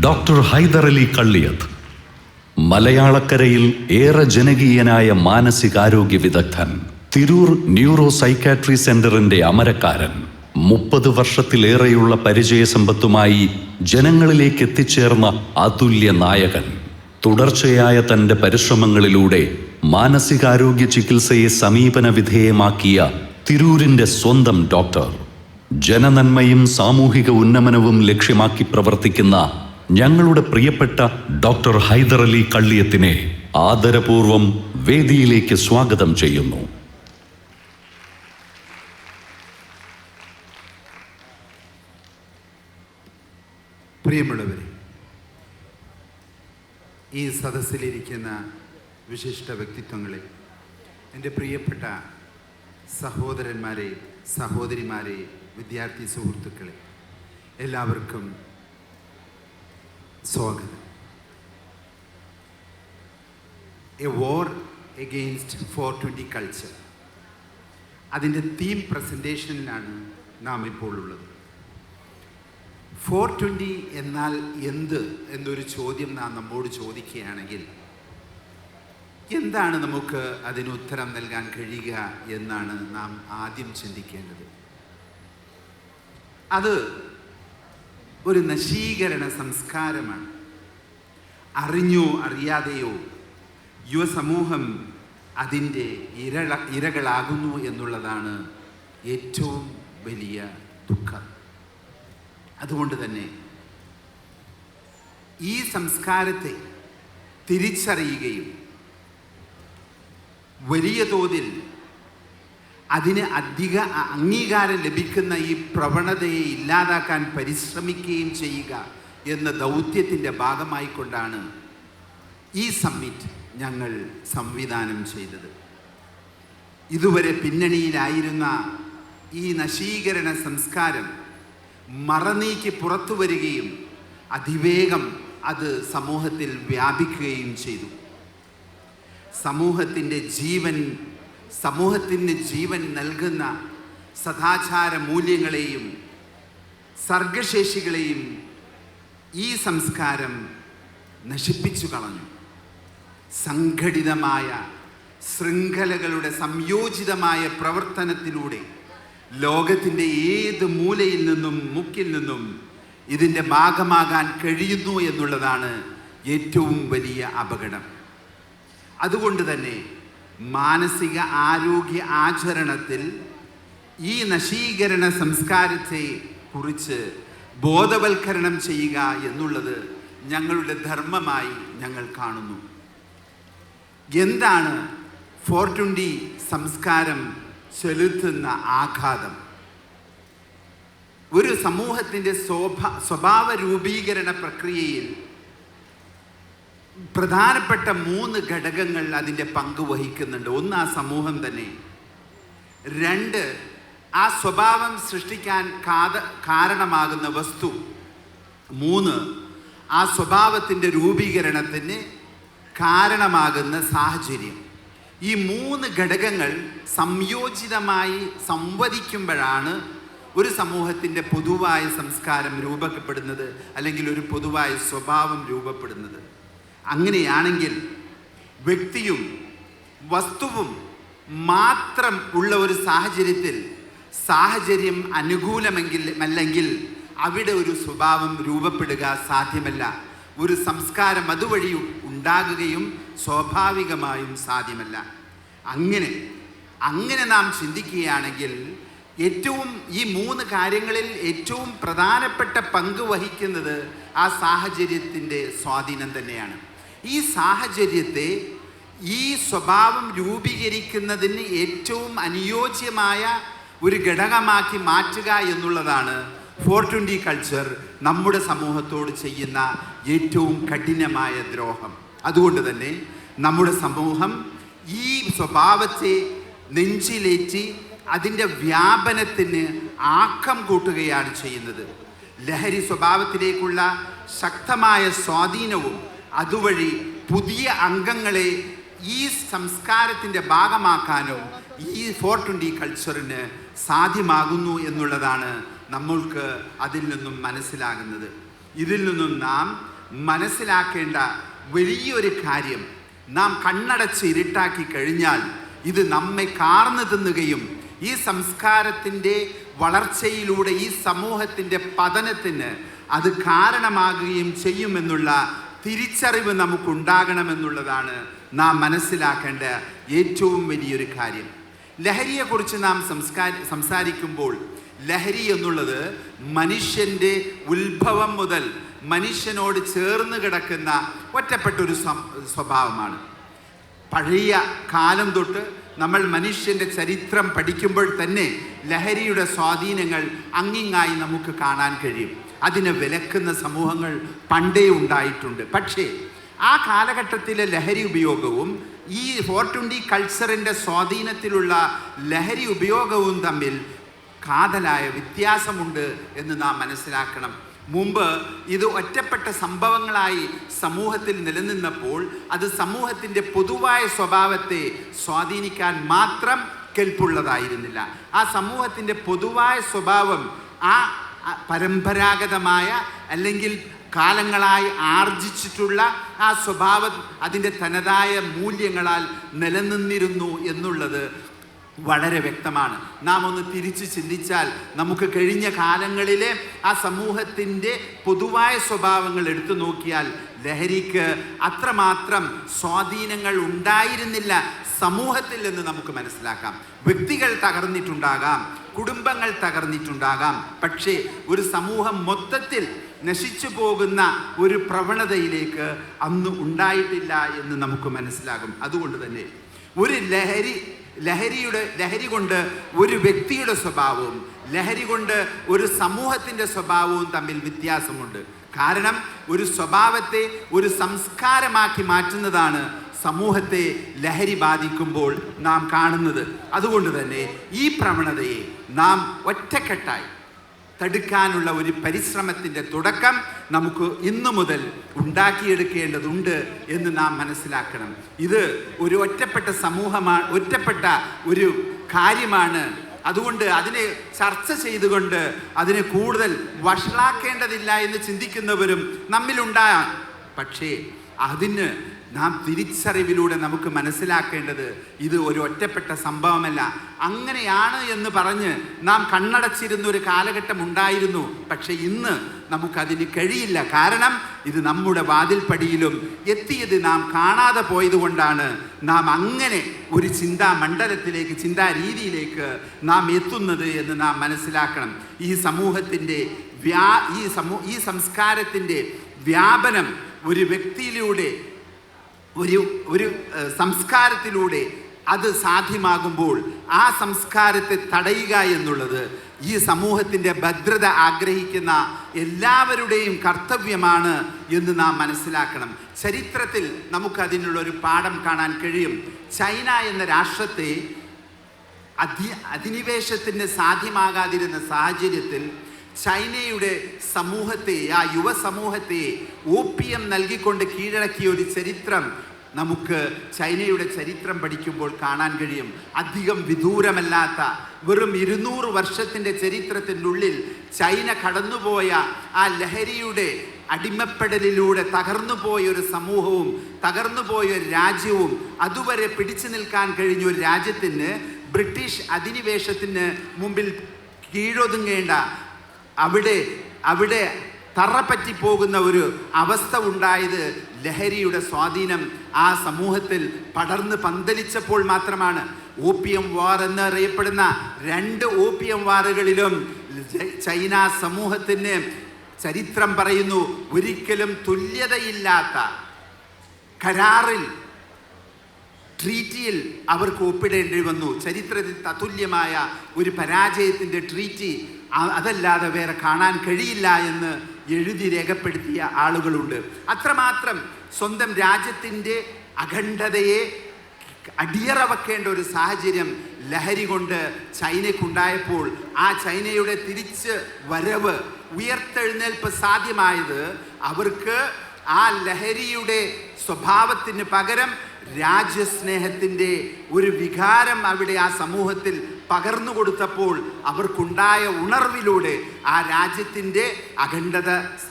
Doctor Hyder Ali Kalliyath, മലയാളക്കരയിൽ ഏറെ ജനകീയനായ മാനസികാരോഗ്യ വിദഗ്ധൻ, തിരൂർ ന്യൂറോ സൈക്കാട്രി സെന്ററിന്റെ അമരക്കാരൻ, 30 വർഷത്തിലേറെയുള്ള പരിചയസമ്പത്തുമായി ജനങ്ങളിലേക്ക് എത്തിച്ചേർന്ന അതുല്യ നായകൻ, തുടർച്ചയായ തന്റെ പരിശ്രമങ്ങളിലൂടെ മാനസികാരോഗ്യ ചികിത്സയെ സമീപന വിധേയമാക്കിയ തിരൂരിന്റെ സ്വന്തം ഡോക്ടർ, ജനനന്മയും സാമൂഹിക ഉന്നമനവും ലക്ഷ്യമാക്കി പ്രവർത്തിക്കുന്ന ഞങ്ങളുടെ പ്രിയപ്പെട്ട ഡോക്ടർ ഹൈദർ അലി കള്ളിയത്തിനെ ആദരപൂർവം വേദിയിലേക്ക് സ്വാഗതം ചെയ്യുന്നു. പ്രിയമുള്ളവരെ, ഈ സദസ്സിലിരിക്കുന്ന വിശിഷ്ട വ്യക്തിത്വങ്ങളെ, എൻ്റെ പ്രിയപ്പെട്ട സഹോദരന്മാരെ, സഹോദരിമാരെ, വിദ്യാർത്ഥി സുഹൃത്തുക്കളെ, എല്ലാവർക്കും സ്വാഗതം. എ വാർ എഗെയിൻസ്റ്റ് 420 കൾച്ചർ, അതിൻ്റെ തീം പ്രസൻറ്റേഷനിലാണ് നാം ഇപ്പോൾ ഉള്ളത്. 420 എന്നാൽ എന്ത് എന്നൊരു ചോദ്യം നാം നമ്മോട് ചോദിക്കുകയാണെങ്കിൽ എന്താണ് നമുക്ക് അതിന് ഉത്തരം നൽകാൻ കഴിയുക എന്നാണ് നാം ആദ്യം ചിന്തിക്കേണ്ടത്. അത് ഒരു നശീകരണ സംസ്കാരമാണ്. അറിഞ്ഞോ അറിയാതെയോ യുവസമൂഹം അതിൻ്റെ ഇരകളാകുന്നു എന്നുള്ളതാണ് ഏറ്റവും വലിയ ദുഃഖം. അതുകൊണ്ട് തന്നെ ഈ സംസ്കാരത്തെ തിരിച്ചറിയുകയും വലിയ തോതിൽ അതിന് അധിക അംഗീകാരം ലഭിക്കുന്ന ഈ പ്രവണതയെ ഇല്ലാതാക്കാൻ പരിശ്രമിക്കുകയും ചെയ്യുക എന്ന ദൗത്യത്തിൻ്റെ ഭാഗമായിക്കൊണ്ടാണ് ഈ സമ്മിറ്റ് ഞങ്ങൾ സംവിധാനം ചെയ്തത്. ഇതുവരെ പിന്നണിയിലായിരുന്ന ഈ നശീകരണ സംസ്കാരം മറനീക്കി പുറത്തു വരികയും അതിവേഗം അത് സമൂഹത്തിൽ വ്യാപിക്കുകയും ചെയ്തു. സമൂഹത്തിന് ജീവൻ നൽകുന്ന സദാചാര മൂല്യങ്ങളെയും സർഗശേഷികളെയും ഈ സംസ്കാരം നശിപ്പിച്ചു കളഞ്ഞു. സംഘടിതമായ ശൃംഖലകളുടെ സംയോജിതമായ പ്രവർത്തനത്തിലൂടെ ലോകത്തിൻ്റെ ഏത് മൂലയിൽ നിന്നും മുക്കിൽ നിന്നും ഇതിൻ്റെ ഭാഗമാകാൻ കഴിയുന്നു എന്നുള്ളതാണ് ഏറ്റവും വലിയ അപകടം. അതുകൊണ്ട് തന്നെ മാനസിക ആരോഗ്യ ആചരണത്തിൽ ഈ നശീകരണ സംസ്കാരത്തെ കുറിച്ച് ബോധവൽക്കരണം ചെയ്യുക എന്നുള്ളത് ഞങ്ങളുടെ ധർമ്മമായി ഞങ്ങൾ കാണുന്നു. എന്താണ് 420 സംസ്കാരം ചെലുത്തുന്ന ആഘാതം? ഒരു സമൂഹത്തിൻ്റെ സ്വഭാവ രൂപീകരണ പ്രക്രിയയിൽ പ്രധാനപ്പെട്ട 3 ഘടകങ്ങൾ അതിൻ്റെ പങ്ക് വഹിക്കുന്നുണ്ട്. ഒന്ന്, ആ സമൂഹം തന്നെ. 2, ആ സ്വഭാവം സൃഷ്ടിക്കാൻ കാരണമാകുന്ന വസ്തു. 3, ആ സ്വഭാവത്തിൻ്റെ രൂപീകരണത്തിന് കാരണമാകുന്ന സാഹചര്യം. ഈ 3 ഘടകങ്ങൾ സംയോജിതമായി സംവദിക്കുമ്പോഴാണ് ഒരു സമൂഹത്തിൻ്റെ പൊതുവായ സംസ്കാരം രൂപപ്പെടുന്നത്, അല്ലെങ്കിൽ ഒരു പൊതുവായ സ്വഭാവം രൂപപ്പെടുന്നത്. അങ്ങനെയാണെങ്കിൽ വ്യക്തിയും വസ്തുവും മാത്രം ഉള്ള ഒരു സാഹചര്യത്തിൽ സാഹചര്യം അനുകൂലമെങ്കിൽ അവിടെ ഒരു സ്വഭാവം രൂപപ്പെടുക സാധ്യമല്ല. ഒരു സംസ്കാരം അതുവഴി ഉണ്ടാകുകയും സ്വാഭാവികമായും സാധ്യമല്ല. അങ്ങനെ നാം ചിന്തിക്കുകയാണെങ്കിൽ ഈ 3 കാര്യങ്ങളിൽ ഏറ്റവും പ്രധാനപ്പെട്ട പങ്ക് വഹിക്കുന്നത് ആ സാഹചര്യത്തിൻ്റെ സ്വാധീനം തന്നെയാണ്. ഈ സാഹചര്യത്തെ ഈ സ്വഭാവം രൂപീകരിക്കുന്നതിന് ഏറ്റവും അനുയോജ്യമായ ഒരു ഘടകമാക്കി മാറ്റുക എന്നുള്ളതാണ് 420 കൾച്ചർ നമ്മുടെ സമൂഹത്തോട് ചെയ്യുന്ന ഏറ്റവും കഠിനമായ ദ്രോഹം. അതുകൊണ്ട് തന്നെ നമ്മുടെ സമൂഹം ഈ സ്വഭാവത്തെ നെഞ്ചിലേറ്റി അതിൻ്റെ വ്യാപനത്തിന് ആക്കം കൂട്ടുകയാണ് ചെയ്യുന്നത്. ലഹരി സ്വഭാവത്തിലേക്കുള്ള ശക്തമായ സ്വാധീനവും അതുവഴി പുതിയ അംഗങ്ങളെ ഈ സംസ്കാരത്തിൻ്റെ ഭാഗമാക്കാനോ ഈ 420 കൾച്ചറിന് സാധ്യമാകുന്നു എന്നുള്ളതാണ് നമ്മൾക്ക് അതിൽ നിന്നും മനസ്സിലാകുന്നത്. ഇതിൽ നിന്നും നാം മനസ്സിലാക്കേണ്ട വലിയൊരു കാര്യം, നാം കണ്ണടച്ച് ഇരുട്ടാക്കി കഴിഞ്ഞാൽ ഇത് നമ്മെ കാർന്നു തിന്നുകയും ഈ സംസ്കാരത്തിൻ്റെ വളർച്ചയിലൂടെ ഈ സമൂഹത്തിൻ്റെ പതനത്തിന് അത് കാരണമാകുകയും ചെയ്യുമെന്നുള്ള തിരിച്ചറിവ് നമുക്കുണ്ടാകണമെന്നുള്ളതാണ് നാം മനസ്സിലാക്കേണ്ട ഏറ്റവും വലിയൊരു കാര്യം. ലഹരിയെക്കുറിച്ച് നാം സംസാരിക്കുമ്പോൾ ലഹരി എന്നുള്ളത് മനുഷ്യൻ്റെ ഉത്ഭവം മുതൽ മനുഷ്യനോട് ചേർന്ന് കിടക്കുന്ന ഒറ്റപ്പെട്ടൊരു സ്വഭാവമാണ്. പഴയ കാലം തൊട്ട് നമ്മൾ മനുഷ്യൻ്റെ ചരിത്രം പഠിക്കുമ്പോൾ തന്നെ ലഹരിയുടെ സ്വാധീനങ്ങൾ അങ്ങിങ്ങായി നമുക്ക് കാണാൻ കഴിയും. അതിനെ വിലക്കുന്ന സമൂഹങ്ങൾ പണ്ടേ ഉണ്ടായിട്ടുണ്ട്. പക്ഷേ ആ കാലഘട്ടത്തിലെ ലഹരി ഉപയോഗവും ഈ 420 കൾച്ചറിൻ്റെ സ്വാധീനത്തിലുള്ള ലഹരി ഉപയോഗവും തമ്മിൽ കാതലായ വ്യത്യാസമുണ്ട് എന്ന് നാം മനസ്സിലാക്കണം. മുമ്പ് ഇത് ഒറ്റപ്പെട്ട സംഭവങ്ങളായി സമൂഹത്തിൽ നിലനിന്നപ്പോൾ അത് സമൂഹത്തിൻ്റെ പൊതുവായ സ്വഭാവത്തെ സ്വാധീനിക്കാൻ മാത്രം കെൽപ്പുള്ളതായിരുന്നില്ല. ആ സമൂഹത്തിൻ്റെ പൊതുവായ സ്വഭാവം ആ പരമ്പരാഗതമായ അല്ലെങ്കിൽ കാലങ്ങളായി ആർജിച്ചിട്ടുള്ള ആ സ്വഭാവം അതിൻ്റെ തനതായ മൂല്യങ്ങളാൽ നിലനിന്നിരുന്നു എന്നുള്ളത് വളരെ വ്യക്തമാണ്. നാം ഒന്ന് തിരിച്ച് ചിന്തിച്ചാൽ നമുക്ക് കഴിഞ്ഞ കാലങ്ങളിലെ ആ സമൂഹത്തിൻ്റെ പൊതുവായ സ്വഭാവങ്ങൾ എടുത്തു നോക്കിയാൽ ലഹരിക്ക് അത്രമാത്രം സ്വാധീനങ്ങൾ ഉണ്ടായിരുന്നില്ല സമൂഹത്തിൽ എന്ന് നമുക്ക് മനസ്സിലാക്കാം. വ്യക്തികൾ തകർന്നിട്ടുണ്ടാകാം, കുടുംബങ്ങൾ തകർന്നിട്ടുണ്ടാകാം, പക്ഷേ ഒരു സമൂഹം മൊത്തത്തിൽ നശിച്ചു പോകുന്ന ഒരു പ്രവണതയിലേക്ക് അന്ന് ഉണ്ടായിട്ടില്ല എന്ന് നമുക്ക് മനസ്സിലാകും. അതുകൊണ്ട് തന്നെ ഒരു ലഹരി കൊണ്ട് ഒരു വ്യക്തിയുടെ സ്വഭാവവും ലഹരി കൊണ്ട് ഒരു സമൂഹത്തിൻ്റെ സ്വഭാവവും തമ്മിൽ വ്യത്യാസമുണ്ട്. കാരണം ഒരു സ്വഭാവത്തെ ഒരു സംസ്കാരമാക്കി മാറ്റുന്നതാണ് സമൂഹത്തെ ലഹരി ബാധിക്കുമ്പോൾ നാം കാണുന്നത്. അതുകൊണ്ട് തന്നെ ഈ പ്രവണതയെ നാം ഒറ്റക്കെട്ടായി തടുക്കാനുള്ള ഒരു പരിശ്രമത്തിൻ്റെ തുടക്കം നമുക്ക് ഇന്നു മുതൽ ഉണ്ടാക്കിയെടുക്കേണ്ടതുണ്ട് എന്ന് നാം മനസ്സിലാക്കണം. ഇത് ഒരു ഒറ്റപ്പെട്ട സമൂഹമാണ്, ഒറ്റപ്പെട്ട ഒരു കാര്യമാണ്. അതുകൊണ്ട് അതിനെ ചർച്ച ചെയ്തുകൊണ്ട് അതിനെ കൂടുതൽ വഷളാക്കേണ്ടതില്ല എന്ന് ചിന്തിക്കുന്നവരും നമ്മിലുണ്ടാകാം. പക്ഷേ അതിന് നാം തിരിച്ചറിവിലൂടെ നമുക്ക് മനസ്സിലാക്കേണ്ടത് ഇത് ഒരു ഒറ്റപ്പെട്ട സംഭവമല്ല. അങ്ങനെയാണ് എന്ന് പറഞ്ഞ് നാം കണ്ണടച്ചിരുന്ന ഒരു കാലഘട്ടം ഉണ്ടായിരുന്നു. പക്ഷെ ഇന്ന് നമുക്കതിന് കഴിയില്ല. കാരണം ഇത് നമ്മുടെ വാതിൽപ്പടിയിലും എത്തിയത് നാം കാണാതെ പോയതുകൊണ്ടാണ് നാം അങ്ങനെ ഒരു ചിന്താമണ്ഡലത്തിലേക്ക്, ചിന്താരീതിയിലേക്ക് നാം എത്തുന്നത് എന്ന് നാം മനസ്സിലാക്കണം. ഈ സമൂഹത്തിൻ്റെ ഈ സംസ്കാരത്തിൻ്റെ വ്യാപനം ഒരു വ്യക്തിയിലൂടെ ഒരു സംസ്കാരത്തിലൂടെ അത് സാധ്യമാകുമ്പോൾ ആ സംസ്കാരത്തെ തടയുക എന്നുള്ളത് ഈ സമൂഹത്തിൻ്റെ ഭദ്രത ആഗ്രഹിക്കുന്ന എല്ലാവരുടെയും കർത്തവ്യമാണ് എന്ന് നാം മനസ്സിലാക്കണം. ചരിത്രത്തിൽ നമുക്കതിനുള്ളൊരു പാഠം കാണാൻ കഴിയും. ചൈന എന്ന രാഷ്ട്രത്തെ അധിനിവേശത്തിന് സാധ്യമാകാതിരുന്ന സാഹചര്യത്തിൽ ചൈനയുടെ സമൂഹത്തെ, ആ യുവസമൂഹത്തെ ഓപ്പിയം നൽകിക്കൊണ്ട് കീഴടക്കിയ ഒരു ചരിത്രം നമുക്ക് ചൈനയുടെ ചരിത്രം പഠിക്കുമ്പോൾ കാണാൻ കഴിയും. അധികം വിദൂരമല്ലാത്ത വെറും 200 വർഷത്തിൻ്റെ ചരിത്രത്തിൻ്റെ ഉള്ളിൽ ചൈന കടന്നുപോയ ആ ലഹരിയുടെ അടിമപ്പെടലിലൂടെ തകർന്നുപോയ ഒരു സമൂഹവും തകർന്നുപോയ ഒരു രാജ്യവും അതുവരെ പിടിച്ചു നിൽക്കാൻ കഴിഞ്ഞ ഒരു രാജ്യത്തിന് ബ്രിട്ടീഷ് അധിനിവേശത്തിന് മുമ്പിൽ കീഴൊതുങ്ങേണ്ട, അവിടെ തറപ്പറ്റി പോകുന്ന ഒരു അവസ്ഥ ഉണ്ടായത് ലഹരിയുടെ സ്വാധീനം ആ സമൂഹത്തിൽ പടർന്ന് പന്തലിച്ചപ്പോൾ മാത്രമാണ്. ഓപ്പിയം വാർ എന്നറിയപ്പെടുന്ന 2 ഓപ്പിയം വാറുകളിലും ചൈന സമൂഹത്തിന് ചരിത്രം പറയുന്നു ഒരിക്കലും തുല്യതയില്ലാത്ത കരാറിൽ, ട്രീറ്റിയിൽ അവർക്ക് ഒപ്പിടേണ്ടി വന്നു. ചരിത്രത്തിൽ തത്തുല്യമായ ഒരു പരാജയത്തിൻ്റെ ട്രീറ്റി അതല്ലാതെ വേറെ കാണാൻ കഴിയില്ല എന്ന് എഴുതി രേഖപ്പെടുത്തിയ ആളുകളുണ്ട്. അത്രമാത്രം സ്വന്തം രാജ്യത്തിൻ്റെ അഖണ്ഡതയെ അടിയറവെക്കേണ്ട ഒരു സാഹചര്യം ലഹരി കൊണ്ട് ചൈനയ്ക്കുണ്ടായപ്പോൾ ആ ചൈനയുടെ തിരിച്ച് വരവ്, ഉയർത്തെഴുന്നേൽപ്പ് സാധ്യമായത് അവർക്ക് ആ ലഹരിയുടെ സ്വഭാവത്തിന് പകരം രാജ്യസ്നേഹത്തിൻ്റെ ഒരു വികാരം അവിടെ ആ സമൂഹത്തിൽ പകർന്നു കൊടുത്തപ്പോൾ അവർക്കുണ്ടായ ഉണർവിലൂടെ ആ രാജ്യത്തിൻ്റെ അഖണ്ഡത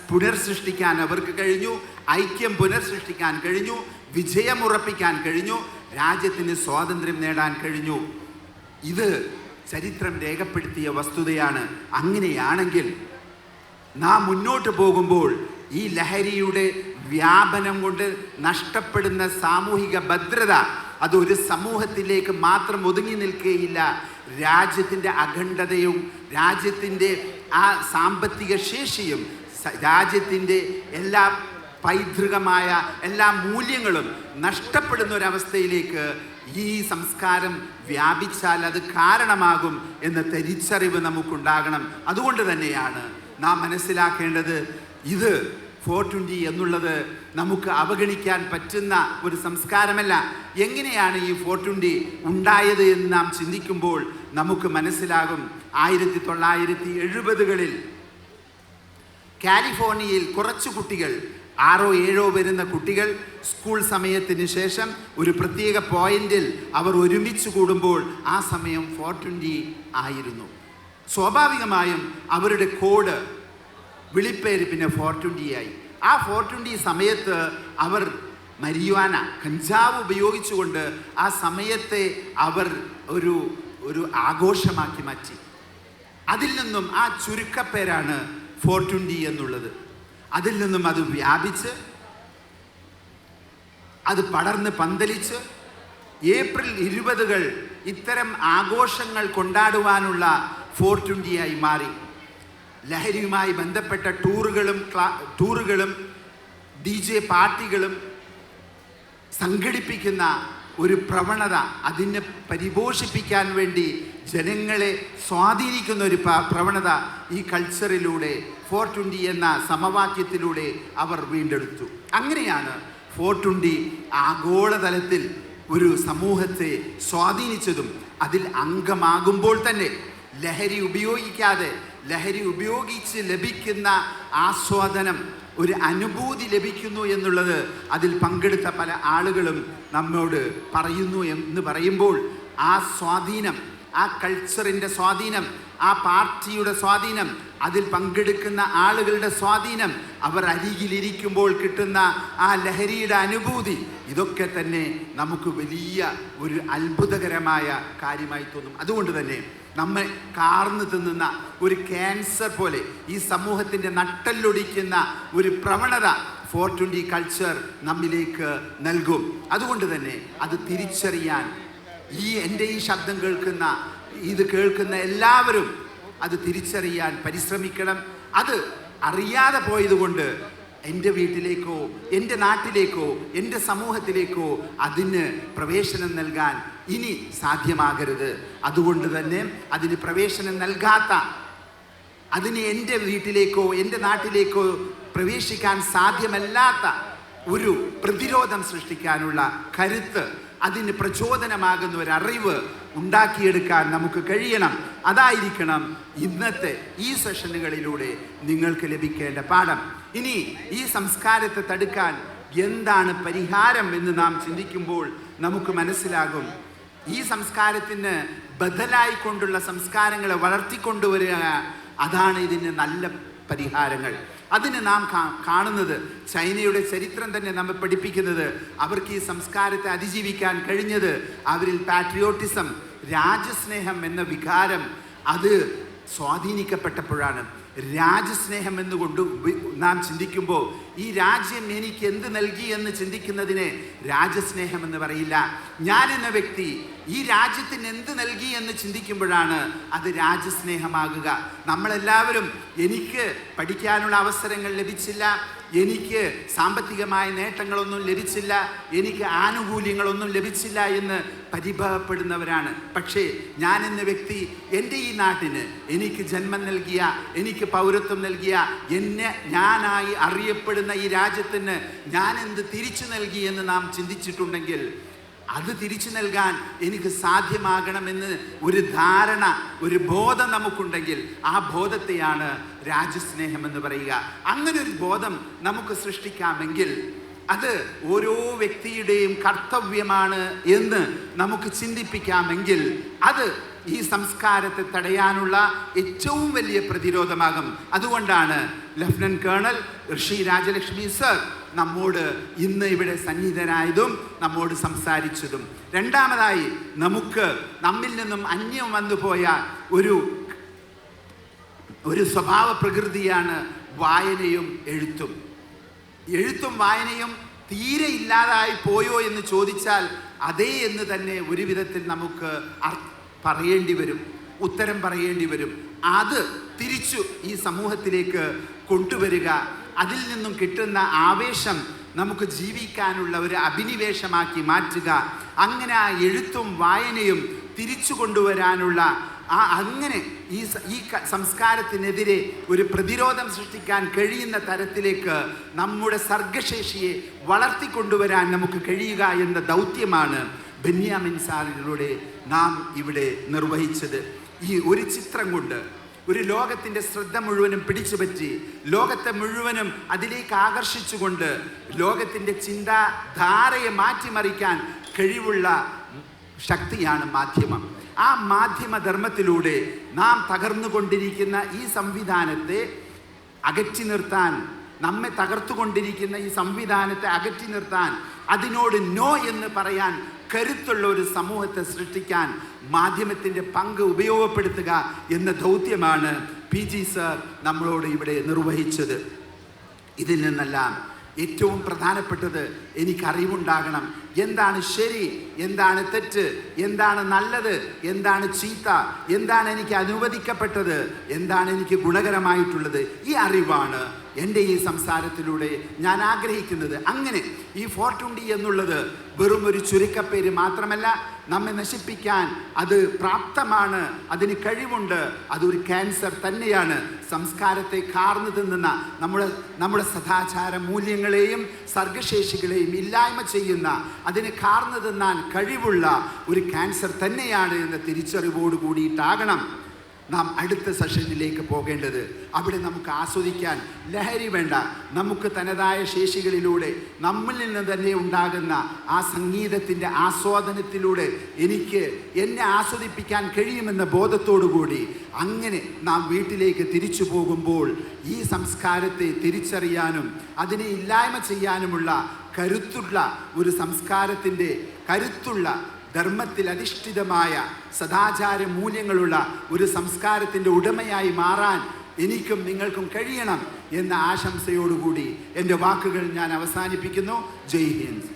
പുനർസൃഷ്ടിക്കാൻ അവർക്ക് കഴിഞ്ഞു. ഐക്യം പുനഃസൃഷ്ടിക്കാൻ കഴിഞ്ഞു, വിജയമുറപ്പിക്കാൻ കഴിഞ്ഞു, രാജ്യത്തിന് സ്വാതന്ത്ര്യം നേടാൻ കഴിഞ്ഞു. ഇത് ചരിത്രം രേഖപ്പെടുത്തിയ വസ്തുതയാണ്. അങ്ങനെയാണെങ്കിൽ നാം മുന്നോട്ട് പോകുമ്പോൾ ഈ ലഹരിയുടെ വ്യാപനം കൊണ്ട് നഷ്ടപ്പെടുന്ന സാമൂഹിക ഭദ്രത അതൊരു സമൂഹത്തിലേക്ക് മാത്രം ഒതുങ്ങി നിൽക്കുകയില്ല. രാജ്യത്തിൻ്റെ അഖണ്ഡതയും രാജ്യത്തിൻ്റെ ആ സാമ്പത്തിക ശേഷിയും രാജ്യത്തിൻ്റെ എല്ലാ പൈതൃകമായ എല്ലാ മൂല്യങ്ങളും നഷ്ടപ്പെടുന്ന ഒരവസ്ഥയിലേക്ക് ഈ സംസ്കാരം വ്യാപിച്ചാൽ അത് കാരണമാകും എന്ന തിരിച്ചറിവ് നമുക്കുണ്ടാകണം. അതുകൊണ്ട് തന്നെയാണ് നാം മനസ്സിലാക്കേണ്ടത് ഇത് 420 എന്നുള്ളത് നമുക്ക് അവഗണിക്കാൻ പറ്റുന്ന ഒരു സംസ്കാരമല്ല. എങ്ങനെയാണ് ഈ 420 ഉണ്ടായത് എന്ന് നാം ചിന്തിക്കുമ്പോൾ നമുക്ക് മനസ്സിലാകും. 1970-കളിൽ കാലിഫോർണിയയിൽ കുറച്ച് കുട്ടികൾ, 6-7 വരുന്ന കുട്ടികൾ സ്കൂൾ സമയത്തിന് ശേഷം ഒരു പ്രത്യേക പോയിന്റിൽ അവർ ഒരുമിച്ച് കൂടുമ്പോൾ ആ സമയം 420 ആയിരുന്നു. സ്വാഭാവികമായും അവരുടെ കോഡ് വിളിപ്പേര് പിന്നെ 420 ആയി. ആ 420 സമയത്ത് അവർ മരിയുവാന, കഞ്ചാവ് ഉപയോഗിച്ചുകൊണ്ട് ആ സമയത്തെ അവർ ഒരു ആഘോഷമാക്കി മാറ്റി. അതിൽ നിന്നും ആ ചുരുക്കപ്പേരാണ് 420 എന്നുള്ളത്. അതിൽ നിന്നും അത് വ്യാപിച്ച് അത് പടർന്ന് പന്തലിച്ച് ഏപ്രിൽ 20 ഇത്തരം ആഘോഷങ്ങൾ കൊണ്ടാടുവാനുള്ള 420 ആയി മാറി. ലഹരിയുമായി ബന്ധപ്പെട്ട ടൂറുകളും DJ പാർട്ടികളും സംഘടിപ്പിക്കുന്ന ഒരു പ്രവണത, അതിനെ പരിപോഷിപ്പിക്കാൻ വേണ്ടി ജനങ്ങളെ സ്വാധീനിക്കുന്ന ഒരു പ്രവണത ഈ കൾച്ചറിലൂടെ 420 എന്ന സമവാക്യത്തിലൂടെ അവർ വീണ്ടെടുത്തു. അങ്ങനെയാണ് 420 ആഗോളതലത്തിൽ ഒരു സമൂഹത്തെ സ്വാധീനിച്ചതും അതിൽ അംഗമാകുമ്പോൾ തന്നെ ലഹരി ഉപയോഗിച്ച് ലഭിക്കുന്ന ആസ്വാദനം, ഒരു അനുഭൂതി ലഭിക്കുന്നു എന്നുള്ളത് അതിൽ പങ്കെടുത്ത പല ആളുകളും നമ്മോട് പറയുന്നു എന്ന് പറയുമ്പോൾ ആ സ്വാധീനം, ആ കൾച്ചറിൻ്റെ സ്വാധീനം, ആ പാർട്ടിയുടെ സ്വാധീനം, അതിൽ പങ്കെടുക്കുന്ന ആളുകളുടെ സ്വാധീനം, അവർ അരികിലിരിക്കുമ്പോൾ കിട്ടുന്ന ആ ലഹരിയുടെ അനുഭൂതി, ഇതൊക്കെ തന്നെ നമുക്ക് വലിയ ഒരു അത്ഭുതകരമായ കാര്യമായി തോന്നും. അതുകൊണ്ട് തന്നെ നമ്മെ കാർന്നു തിന്നുന്ന ഒരു ക്യാൻസർ പോലെ ഈ സമൂഹത്തിൻ്റെ നട്ടെല്ലൊടിക്കുന്ന ഒരു പ്രവണത 420 കൾച്ചർ നമ്മിലേക്ക് നൽകും. അതുകൊണ്ട് തന്നെ അത് തിരിച്ചറിയാൻ എൻ്റെ ഈ ശബ്ദം കേൾക്കുന്ന എല്ലാവരും അത് തിരിച്ചറിയാൻ പരിശ്രമിക്കണം. അത് അറിയാതെ പോയതുകൊണ്ട് എൻ്റെ വീട്ടിലേക്കോ എൻ്റെ നാട്ടിലേക്കോ എൻ്റെ സമൂഹത്തിലേക്കോ അതിന് പ്രവേശനം നൽകാൻ ഇനി സാധ്യമാകരുത്. അതുകൊണ്ട് തന്നെ അതിന് പ്രവേശനം നൽകാത്ത, അതിന് എൻ്റെ വീട്ടിലേക്കോ എൻ്റെ നാട്ടിലേക്കോ പ്രവേശിക്കാൻ സാധ്യമല്ലാത്ത ഒരു പ്രതിരോധം സൃഷ്ടിക്കാനുള്ള കരുത്ത്, അതിന് പ്രചോദനമാകുന്ന ഒരു അറിവ് ഉണ്ടാക്കിയെടുക്കാൻ നമുക്ക് കഴിയണം. അതായിരിക്കണം ഇന്നത്തെ ഈ സെഷനുകളിലൂടെ നിങ്ങൾക്ക് ലഭിക്കേണ്ട പാഠം. ഇനി ഈ സംസ്കാരത്തെ തടുക്കാൻ എന്താണ് പരിഹാരം എന്ന് നാം ചിന്തിക്കുമ്പോൾ നമുക്ക് മനസ്സിലാകും, ഈ സംസ്കാരത്തിന് ബദലായിക്കൊണ്ടുള്ള സംസ്കാരങ്ങളെ വളർത്തിക്കൊണ്ടുവരിക, അതാണ് ഇതിന് നല്ല പരിഹാരങ്ങൾ. അതിന് നാം കാണുന്നത് ചൈനയുടെ ചരിത്രം തന്നെ നമ്മെ പഠിപ്പിക്കുന്നത്, അവർക്ക് ഈ സംസ്കാരത്തെ അതിജീവിക്കാൻ കഴിഞ്ഞത് അവരിൽ പാട്രിയോട്ടിസം, രാജ്യസ്നേഹം എന്ന വികാരം അത് സ്വാധീനിക്കപ്പെട്ടപ്പോഴാണ്. രാജ്യസ്നേഹം എന്നുകൊണ്ട് നാം ചിന്തിക്കുമ്പോൾ ഈ രാജ്യം എനിക്ക് എന്ത് നൽകി എന്ന് ചിന്തിക്കുന്നതിനെ രാജ്യസ്നേഹം എന്ന് പറയില്ല. ഞാൻ എന്ന വ്യക്തി ഈ രാജ്യത്തിന് എന്ത് നൽകി എന്ന് ചിന്തിക്കുമ്പോഴാണ് അത് രാജ്യസ്നേഹമാകുക. നമ്മളെല്ലാവരും എനിക്ക് പഠിക്കാനുള്ള അവസരങ്ങൾ ലഭിച്ചില്ല, എനിക്ക് സാമ്പത്തികമായ നേട്ടങ്ങളൊന്നും ലഭിച്ചില്ല, എനിക്ക് ആനുകൂല്യങ്ങളൊന്നും ലഭിച്ചില്ല എന്ന് പരിഭവപ്പെടുന്നവരാണ്. പക്ഷേ ഞാൻ എന്ന വ്യക്തി എൻ്റെ ഈ നാട്ടിന് എനിക്ക് ജന്മം നൽകിയ, എനിക്ക് പൗരത്വം നൽകിയ, ഞാനായി അറിയപ്പെടുന്ന ഈ രാജ്യത്തിന് ഞാൻ എന്ത് തിരിച്ചു നൽകി എന്ന് നാം ചിന്തിച്ചിട്ടുണ്ടെങ്കിൽ അത് തിരിച്ചു നൽകാൻ എനിക്ക് സാധ്യമാകണമെന്ന് ഒരു ധാരണ, ഒരു ബോധം നമുക്കുണ്ടെങ്കിൽ ആ ബോധത്തെയാണ് രാജ്യസ്നേഹം എന്ന് പറയുക. അങ്ങനെ ഒരു ബോധം നമുക്ക് സൃഷ്ടിക്കാമെങ്കിൽ അത് ഓരോ വ്യക്തിയുടെയും കർത്തവ്യമാണ് എന്ന് നമുക്ക് ചിന്തിപ്പിക്കാമെങ്കിൽ അത് ഈ സംസ്കാരത്തെ തടയാനുള്ള ഏറ്റവും വലിയ പ്രതിരോധമാകും. അതുകൊണ്ടാണ് ലഫ്റ്റനന്റ് കേണൽ ഋഷി രാജലക്ഷ്മി സർ നമ്മോട് ഇന്ന് ഇവിടെ സന്നിധനായതും നമ്മോട് സംസാരിച്ചതും. രണ്ടാമതായി, നമുക്ക് നമ്മിൽ നിന്നും അന്യം വന്നുപോയ ഒരു സ്വഭാവ പ്രകൃതിയാണ് വായനയും എഴുത്തും. എഴുത്തും വായനയും തീരെ ഇല്ലാതായി പോയോ എന്ന് ചോദിച്ചാൽ അതേ എന്ന് തന്നെ ഒരു വിധത്തിൽ നമുക്ക് പറയേണ്ടി വരും, ഉത്തരം പറയേണ്ടി വരും. അത് തിരിച്ചു ഈ സമൂഹത്തിലേക്ക് കൊണ്ടുവരിക, അതിൽ നിന്നും കിട്ടുന്ന ആവേശം നമുക്ക് ജീവിക്കാനുള്ള ഒരു അഭിനിവേശമാക്കി മാറ്റുക, അങ്ങനെ ആ എഴുത്തും വായനയും തിരിച്ചു കൊണ്ടുവരാനുള്ള അങ്ങനെ ഈ സംസ്കാരത്തിനെതിരെ ഒരു പ്രതിരോധം സൃഷ്ടിക്കാൻ കഴിയുന്ന തരത്തിലേക്ക് നമ്മുടെ സർഗശേഷിയെ വളർത്തിക്കൊണ്ടുവരാൻ നമുക്ക് കഴിയുക എന്ന ദൗത്യമാണ് ബെന്യാമിൻ സാറിലൂടെ നാം ഇവിടെ നിർവഹിച്ചത്. ഈ ഒരു ചിത്രം കൊണ്ട് ഒരു ലോകത്തിൻ്റെ ശ്രദ്ധ മുഴുവനും പിടിച്ചുപറ്റി, ലോകത്തെ മുഴുവനും അതിലേക്ക് ആകർഷിച്ചുകൊണ്ട് ലോകത്തിൻ്റെ ചിന്താധാരയെ മാറ്റിമറിക്കാൻ കഴിവുള്ള ശക്തിയാണ് മാധ്യമം. ആ മാധ്യമധർമ്മത്തിലൂടെ നാം തകർന്നുകൊണ്ടിരിക്കുന്ന ഈ സംവിധാനത്തെ അകറ്റി നിർത്താൻ, നമ്മെ തകർത്തുകൊണ്ടിരിക്കുന്ന ഈ സംവിധാനത്തെ അകറ്റി നിർത്താൻ, അതിനോട് നോ എന്ന് പറയാൻ കരുത്തുള്ള ഒരു സമൂഹത്തെ സൃഷ്ടിക്കാൻ മാധ്യമത്തിൻ്റെ പങ്ക് ഉപയോഗപ്പെടുത്തുക എന്ന ദൗത്യമാണ് PG സർ നമ്മളോട് ഇവിടെ നിർവഹിച്ചത്. ഇതിൽ നിന്നെല്ലാം ഏറ്റവും പ്രധാനപ്പെട്ടത് എനിക്കറിവുണ്ടാകണം. എന്താണ് ശരി, എന്താണ് തെറ്റ്, എന്താണ് നല്ലത്, എന്താണ് ചീത്ത, എന്താണ് എനിക്ക് അനുവദിക്കപ്പെട്ടത്, എന്താണ് എനിക്ക് ഗുണകരമായിട്ടുള്ളത്. ഈ അറിവാണ് എൻ്റെ ഈ സംസാരത്തിലൂടെ ഞാൻ ആഗ്രഹിക്കുന്നത്. അങ്ങനെ ഈ 420 എന്നുള്ളത് വെറും ഒരു ചുരുക്കപ്പേര് മാത്രമല്ല, നമ്മെ നശിപ്പിക്കാൻ അത് പ്രാപ്തമാണ്, അതിന് കഴിവുണ്ട്. അതൊരു ക്യാൻസർ തന്നെയാണ്. സംസ്കാരത്തെ കാർന്നു തിന്നുന്ന നമ്മുടെ സദാചാര മൂല്യങ്ങളെയും സർഗശേഷികളെയും ഇല്ലായ്മ ചെയ്യുന്ന, അതിന് കാർന്നു തിന്നാൻ കഴിവുള്ള ഒരു ക്യാൻസർ തന്നെയാണ് എന്ന തിരിച്ചറിവോട് കൂടിയിട്ടാകണം നാം അടുത്ത സെഷനിലേക്ക് പോകേണ്ടത്. അവിടെ നമുക്ക് ആസ്വദിക്കാൻ ലഹരി വേണ്ട, നമുക്ക് തനതായ ശേഷികളിലൂടെ നമ്മിൽ നിന്ന് തന്നെ ഉണ്ടാകുന്ന ആ സംഗീതത്തിൻ്റെ ആസ്വാദനത്തിലൂടെ എന്നെ ആസ്വദിപ്പിക്കാൻ കഴിയുമെന്ന ബോധത്തോടു കൂടി അങ്ങനെ നാം വീട്ടിലേക്ക് തിരിച്ചു പോകുമ്പോൾ ഈ സംസ്കാരത്തെ തിരിച്ചറിയാനും അതിനെ ഇല്ലായ്മ ചെയ്യാനുമുള്ള കരുത്തുള്ള ഒരു സംസ്കാരത്തിൻ്റെ കരുത്തുള്ള ധർമ്മത്തിൽ അധിഷ്ഠിതമായ സദാചാര മൂല്യങ്ങളുള്ള ഒരു സംസ്കാരത്തിൻ്റെ ഉടമയായി മാറാൻ എനിക്കും നിങ്ങൾക്കും കഴിയണം എന്ന ആശംസയോടുകൂടി എൻ്റെ വാക്കുകൾ ഞാൻ അവസാനിപ്പിക്കുന്നു. ജയ് ഹിന്ദ്.